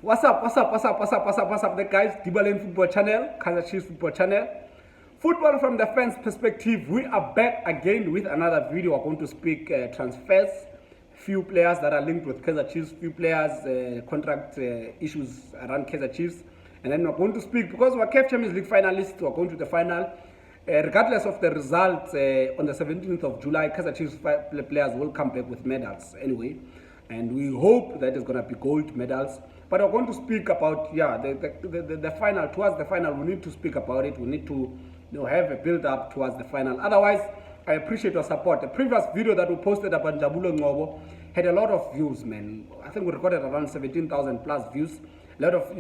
What's up, the guys? Thibedi Football Channel, Kaizer Chiefs Football Channel. Football from the fans' perspective. We are back again with another video. We're going to speak transfers, few players that are linked with Kaizer Chiefs, few players, contract issues around Kaizer Chiefs. And then we're going to speak, because we're CAF Champions League finalists, we're going to the final. Regardless of the results, on the 17th of July, Kaizer Chiefs players will come back with medals anyway. And we hope that it's going to be gold medals. But we're going to speak about, the final. Towards the final, we need to speak about it. We need to have a build-up towards the final. Otherwise, I appreciate your support. The previous video that we posted about Jabulo Ngobo had a lot of views, man. I think we recorded around 17,000 plus views. A lot of,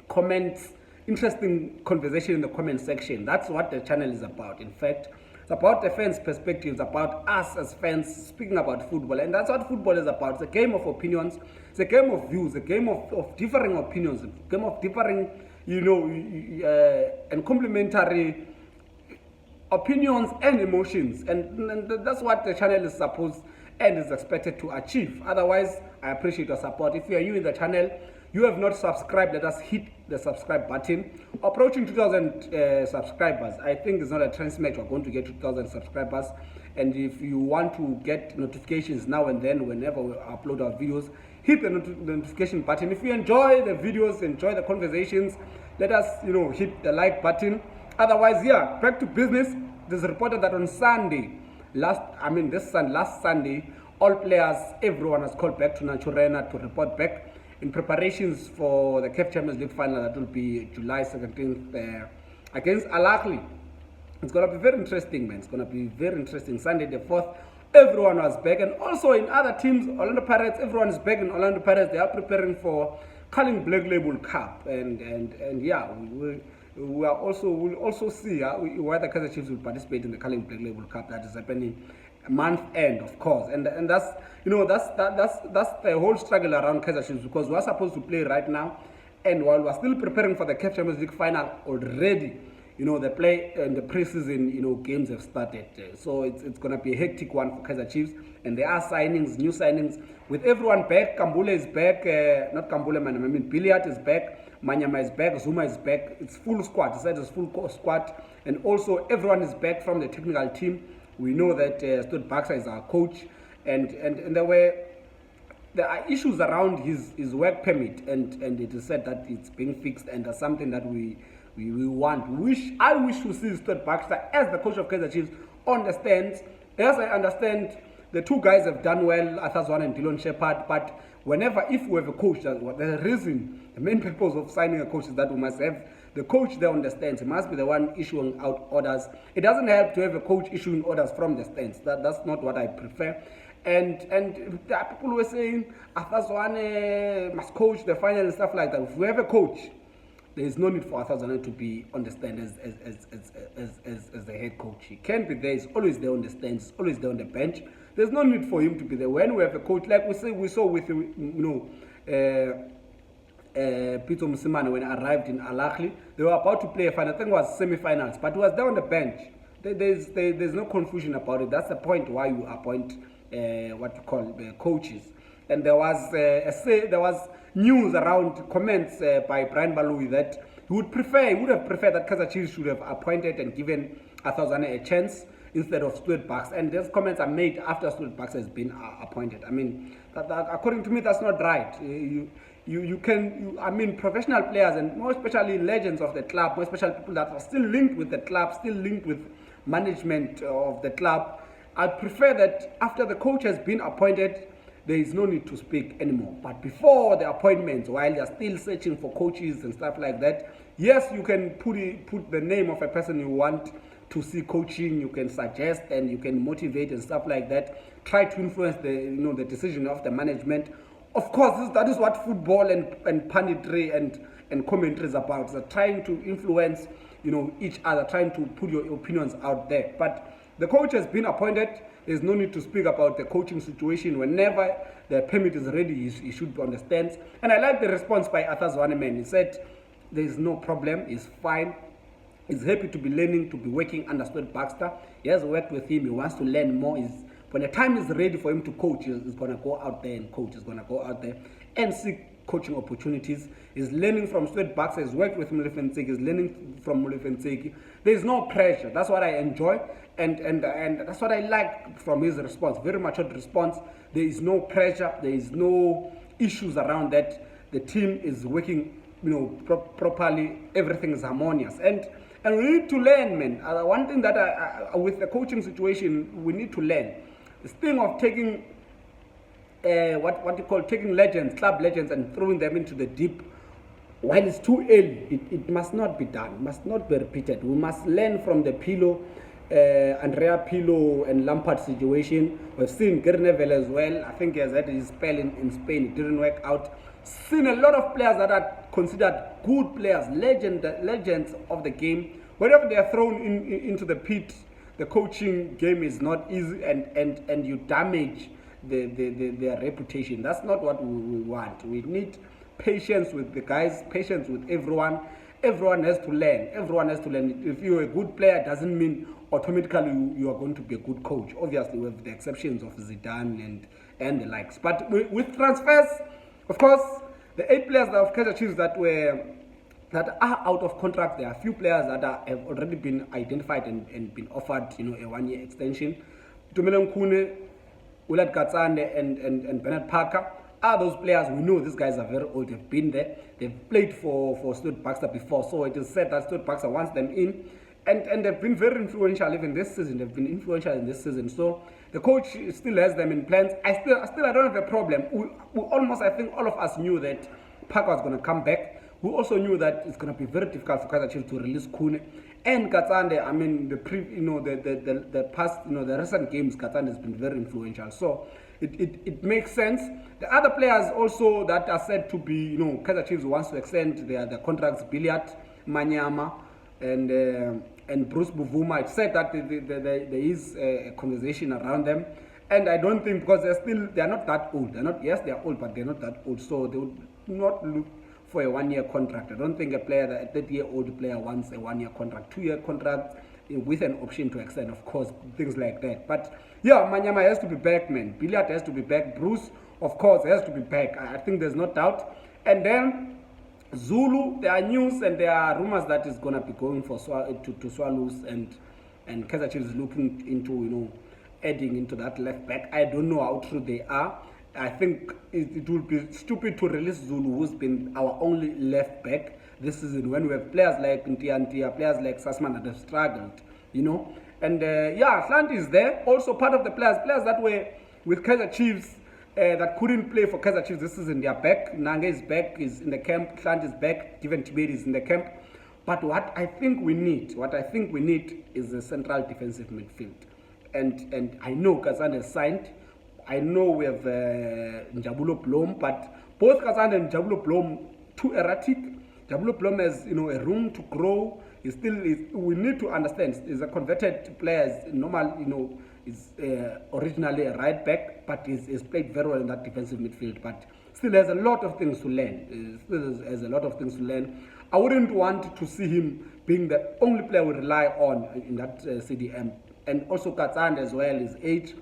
comments, interesting conversation in the comment section. That's what the channel is about. In fact, it's about the fans' perspectives, about us as fans speaking about football. And that's what football is about. It's a game of opinions. It's a game of views, a game of differing opinions, a game of differing, and complementary opinions and emotions. And that's what the channel is supposed and is expected to achieve. Otherwise, I appreciate your support. If you are new in the channel, you have not subscribed, let us hit the subscribe button. Approaching 2,000 subscribers. I think it's not a transmit. We're going to get 2,000 subscribers. And if you want to get notifications now and then, whenever we upload our videos, hit the notification button. If you enjoy the videos, enjoy the conversations, let us, hit the like button. Otherwise, back to business. There's reported that on Sunday, last Sunday, all players, everyone has called back to Naturena to report back in preparations for the CAF Champions League final that will be July 17th against Al Ahly. It's going to be very interesting, man. It's going to be very interesting. Sunday the 4th, everyone was back. And also in other teams, Orlando Pirates, everyone is back in Orlando Pirates. They are preparing for Culling Black Label Cup. We'll also see whether Kaizer Chiefs will participate in the Culling Black Label Cup that is happening month end, of course, and that's that's the whole struggle around Kaizer Chiefs, because we're supposed to play right now, and while we're still preparing for the CAF Champions League final already, the play and the preseason games have started, so it's gonna be a hectic one for Kaizer Chiefs, and there are signings, new signings with everyone back. Kambule is back, not Kambule, man. I mean Billiard is back, Manyama is back, Zuma is back. It's full squad. It's full squad, and also everyone is back from the technical team. We know that Stuart Baxter is our coach, and there are issues around his work permit, and it is said that it's being fixed, and that's something that we want. I wish to see Stuart Baxter as the coach of Kaizer Chiefs understands. As I understand, the two guys have done well, Themba Zwane and Dylan Shepard, but if we have a coach, the main purpose of signing a coach is that we must have the coach that understands. He must be the one issuing out orders. It doesn't help to have a coach issuing orders from the stands. That's not what I prefer. And there are people who are saying Themba Zwane must coach the final and stuff like that. If we have a coach, there is no need for Themba Zwane to be on the stand as the head coach. He can't be there. He's always there on the stands. He's always there on the bench. There's no need for him to be there. When we have a coach, like we saw with Peter Musimane when he arrived in Al Ahly, they were about to play a final. I think it was semi-finals, but he was there on the bench. There's no confusion about it. That's the point why you appoint what you call coaches. And there was news around comments by Brian Balui that he would have preferred that Kaizer Chiefs should have appointed and given Themba Zwane a chance instead of Stuart Baxter. And those comments are made after Stuart Baxter has been appointed. I mean, according to me, that's not right. Professional players, and more especially legends of the club, more especially people that are still linked with the club, still linked with management of the club, I prefer that after the coach has been appointed, there is no need to speak anymore. But before the appointments, while they are still searching for coaches and stuff like that, yes, you can put the name of a person you want to see coaching, you can suggest and you can motivate and stuff like that, try to influence the decision of the management. Of course, that is what football and punditry and commentary is about. So trying to influence, each other, trying to put your opinions out there. But the coach has been appointed. There's no need to speak about the coaching situation. Whenever the permit is ready, he should understand. And I like the response by Themba Zwane, man. He said there is no problem. He's fine. He's happy to be learning, to be working under Stuart Baxter. He has worked with him. He wants to learn more. He's When the time is ready for him to coach, he's going to go out there and coach. He's going to go out there and seek coaching opportunities. He's learning from Stuart Baxter. He's worked with Midfield. He's learning from Midfield. There's no pressure. That's what I enjoy, and that's what I like from his response. Very matured response. There is no pressure. There is no issues around that. The team is working, properly. Everything is harmonious, and we need to learn, man. One thing that with the coaching situation, we need to learn. This thing of taking what you call taking legends, club legends, and throwing them into the deep while it's too early, it must not be done. It must not be repeated. We must learn from the Andrea Pirlo and Lampard situation. We've seen Gernevel as well. I think he has had his spell in Spain. It didn't work out. Seen a lot of players that are considered good players, legends of the game. Whenever they are thrown into the pit, the coaching game is not easy, and you damage their reputation. That's not what we want. We need patience with the guys, patience with everyone. Everyone has to learn. Everyone has to learn. If you're a good player, it doesn't mean automatically you are going to be a good coach. Obviously, with the exceptions of Zidane and the likes. But with transfers, of course, the 8 players of Kaizer Chiefs that are out of contract, there are a few players that have already been identified and been offered, a 1-year extension. Tumelo Nkune, Willard Katsande, and Bernard Parker are those players. We know these guys are very old. They've been there. They've played for Stuart Baxter before, so it is said that Stuart Baxter wants them in, and they've been very influential even this season. They've been influential in this season. So the coach still has them in plans. I don't have a problem. We almost, I think, all of us knew that Parker was going to come back. We also knew that it's going to be very difficult for Kaizer Chiefs to release Kune and Katsande. I mean, the past, the recent games, Katsande has been very influential. So it makes sense. The other players also that are said to be, Kaizer Chiefs wants to extend their contracts, Billiard, Manyama, and Bruce Buvuma. It's said that there is a conversation around them. And I don't think, because they are not that old. They are old, but they're not that old. So they would not look for a 1-year contract. I don't think a 30-year-old player wants a 1-year contract, 2-year contract with an option to extend, of course, things like that. But yeah, Manyama has to be back, man. Billiard has to be back. Bruce, of course, has to be back. I think there's no doubt. And then Zulu, there are news and there are rumors that is going to be going to Swallows, and Kaizer Chiefs is looking into, adding into that left back. I don't know how true they are. I think it would be stupid to release Zulu, who's been our only left back this season, when we have players like Ntia, players like Sassman that have struggled, And Atlantis is there. Also part of the players that were with Kaizer Chiefs that couldn't play for Kaizer Chiefs this season, they are back. Nange is back, is in the camp. Atlantis is back. Given Thibedi is in the camp. But what I think we need is a central defensive midfield. And I know Kazan has signed. I know we have Njabulo Blom, but both Kazan and Njabulo Blom too erratic. Njabulo Blom has a room to grow. We need to understand he's a converted player. Normal, is originally a right back, but he's played very well in that defensive midfield. But still has a lot of things to learn. I wouldn't want to see him being the only player we rely on in that CDM. And also Katsand as well, his age,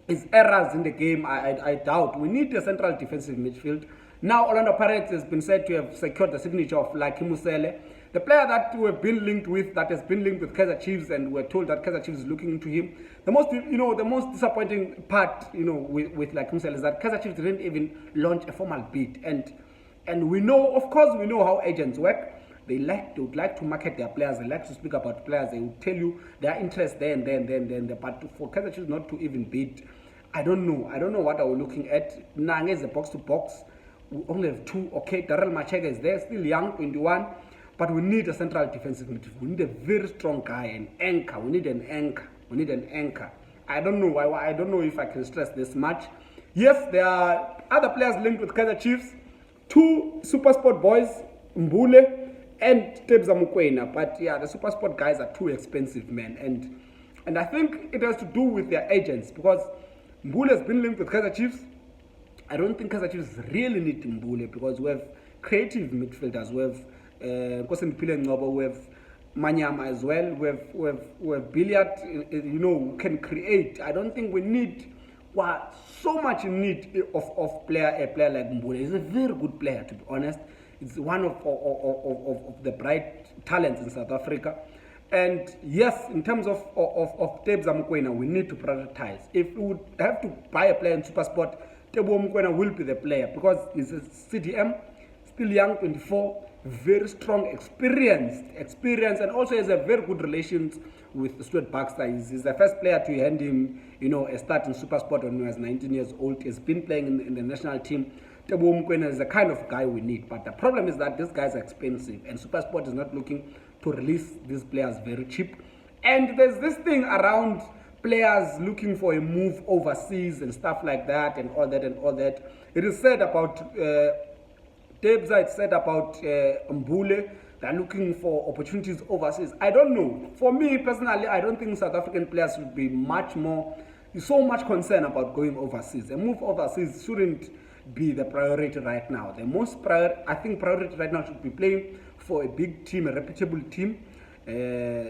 his errors in the game, I doubt. We need a central defensive midfield. Now Orlando Pirates has been said to have secured the signature of Mosele, the player that we have been linked with, that has been linked with Kaizer Chiefs, and we're told that Kaizer Chiefs is looking into him. The most disappointing part, with Mosele is that Kaizer Chiefs didn't even launch a formal bid. And we know, of course, how agents work. They would like to market their players. They like to speak about players. They will tell you their interest there and then. But for Kaizer Chiefs not to even bid, I don't know. I don't know what are we looking at. Nange is a box to box. We only have 2. Okay, Darrell Machega is there, still young, 21. But we need a central defensive midfield. We need a very strong guy, an anchor. We need an anchor. I don't know why. I don't know if I can stress this much. Yes, there are other players linked with Kaizer Chiefs. 2 Super Sport boys, Mbule and Themba Zwane. But yeah, the Super Sport guys are too expensive, man. And I think it has to do with their agents, because Mbule has been linked with Kaizer Chiefs. I don't think Kaizer Chiefs really need Mbule, because we have creative midfielders. We have we have Manyama as well. We've Billiard, who can create. I don't think we need so much in need of a player like Mbule. He's a very good player, to be honest. It's one of the bright talents in South Africa. And yes, in terms of Themba Zwane, we need to prioritize. If we would have to buy a player in SuperSport, Themba Zwane will be the player because he's a CDM, still young, 24, very strong, experience, and also has a very good relations with Stuart Baxter. He's the first player to hand him, a start in SuperSport when he was 19 years old. He's been playing in the national team. Themba Zwane is the kind of guy we need. But the problem is that these guys are expensive, and SuperSport is not looking to release these players very cheap. And there's this thing around players looking for a move overseas and stuff like that, and all that. It is said about Thibedi, it's said about Mbule. They're looking for opportunities overseas. I don't know. For me personally, I don't think South African players should be so much concerned about going overseas. A move overseas shouldn't be the priority right now. The most priority right now should be playing for a big team, a reputable team.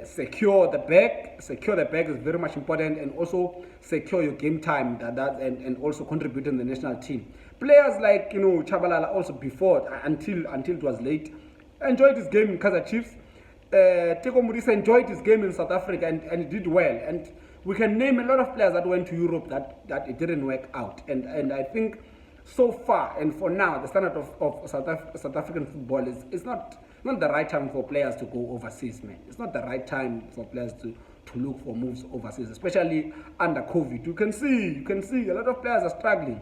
Secure the bag. Secure the bag is very much important, and also secure your game time and also contribute in the national team. Players like Chabalala also before until it was late enjoyed his game in Kaizer Chiefs. Teko Modise enjoyed his game in South Africa and he did well. And we can name a lot of players that went to Europe that it didn't work out. And I think so far and for now, the standard of South African football is not the right time for players to go overseas, man. It's not the right time for players to look for moves overseas, especially under COVID. You can see a lot of players are struggling.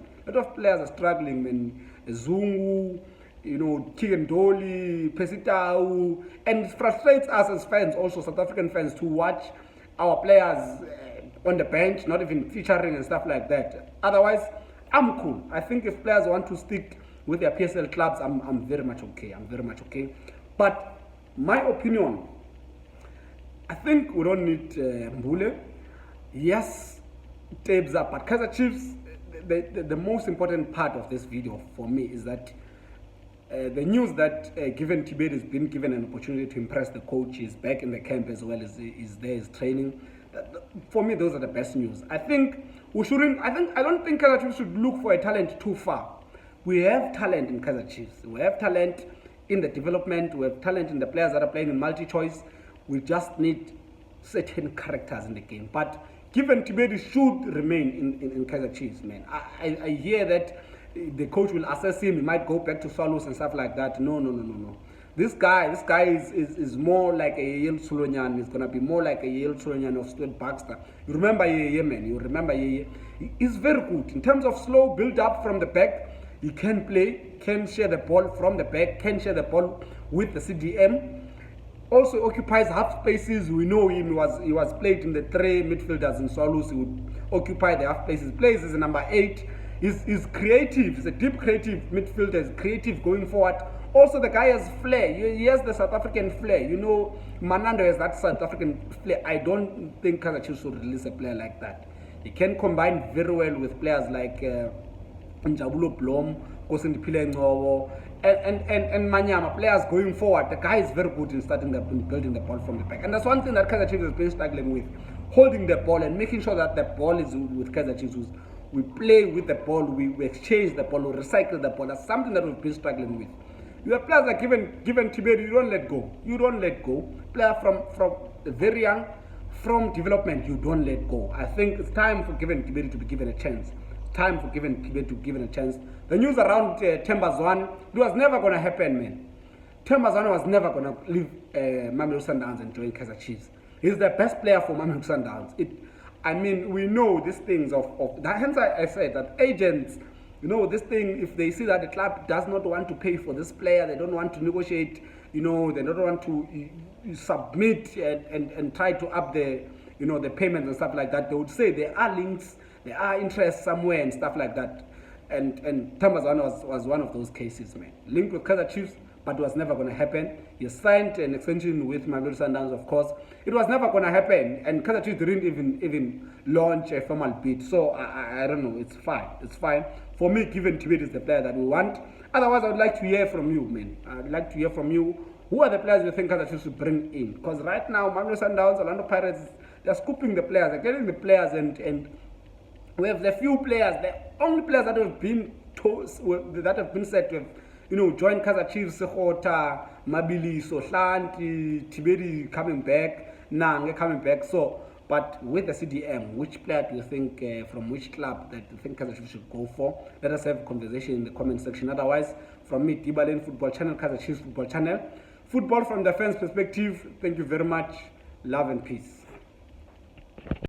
Man. Zungu, Kigandoli, Pesitau, and it frustrates us as fans, also South African fans, to watch our players on the bench, not even featuring and stuff like that. Otherwise, I'm cool. I think if players want to stick with their PSL clubs, I'm very much okay. But my opinion, I think we don't need Mbule. Yes, Thibedi, but Kaizer Chiefs, the most important part of this video for me is that the news that given Thibedi has been given an opportunity to impress the coach, is back in the camp as well as is there, is training. For me, those are the best news. I don't think Kaizer Chiefs should look for a talent too far. We have talent in Kaizer Chiefs. We have talent in the development. We have talent in the players that are playing in multi-choice. We just need certain characters in the game. But given Thibedi should remain in Kaizer Chiefs, man. I hear that the coach will assess him. He might go back to Swallows and stuff like that. No. This guy is more like a Yale Solonyan. He's gonna be more like a Yale Solonyan of Stuart Baxter. You remember Yeye, man. You remember Yeye. He's very good in terms of slow build up from the back. He can play, can share the ball from the back, can share the ball with the CDM. Also occupies half spaces. We know him. He was played in the three midfielders in Swallows. He would occupy the half spaces. Plays as a number 8. He's creative. He's a deep creative midfielder. He's creative going forward. Also, the guy has flair. He has the South African flair. Manando has that South African flair. I don't think Kaizer Chiefs should release a player like that. He can combine very well with players like Njabulo Blom, Kosindipile Ngowo, and Manyama. Players going forward. The guy is very good in building the ball from the back. And that's one thing that Kaizer Chiefs has been struggling with. Holding the ball and making sure that the ball is with Kaizer Chiefs. We play with the ball, we exchange the ball, we recycle the ball. That's something that we've been struggling with. You have players that given Thibedi, you don't let go. Player from very young, from development, you don't let go. I think it's time for given Thibedi to be given a chance. Time for given Thibedi to be given a chance. The news around Themba Zwane, it was never going to happen, man. Themba Zwane was never going to leave Mamelodi Sundowns and join Kaizer Chiefs. He's the best player for Mamelodi Sundowns. We know these things of that. Hence, I said that agents, this thing, if they see that the club does not want to pay for this player, they don't want to negotiate, they don't want to submit and try to up the payments and stuff like that, they would say there are links, there are interests somewhere and stuff like that. And Themba Zwane was one of those cases, man. Linked with Kaizer Chiefs, but it was never going to happen. He signed an extension with Mamelodi Sundowns, of course. It was never going to happen, and Kaizer Chiefs didn't even launch a formal bid. So I don't know. It's fine. For me, given Thibedi is the player that we want. Otherwise, I would like to hear from you, man. I'd like to hear from you. who are the players you think Kaizer Chiefs should bring in? Because right now, Mamelodi Sundowns, Orlando Pirates, they're scooping the players, they're getting the players, and we have the few players, the only players that have been said to have, joined Kaizer Chiefs, Sekota, Mabiliso, Hlanti, Thibedi coming back, Nange coming back. So, but with the CDM, which player do you think, from which club that you think Kaizer Chiefs should go for? Let us have a conversation in the comment section. Otherwise, from me, Thibedi Football Channel, Kaizer Chiefs Football Channel. Football from the fans' perspective. Thank you very much. Love and peace.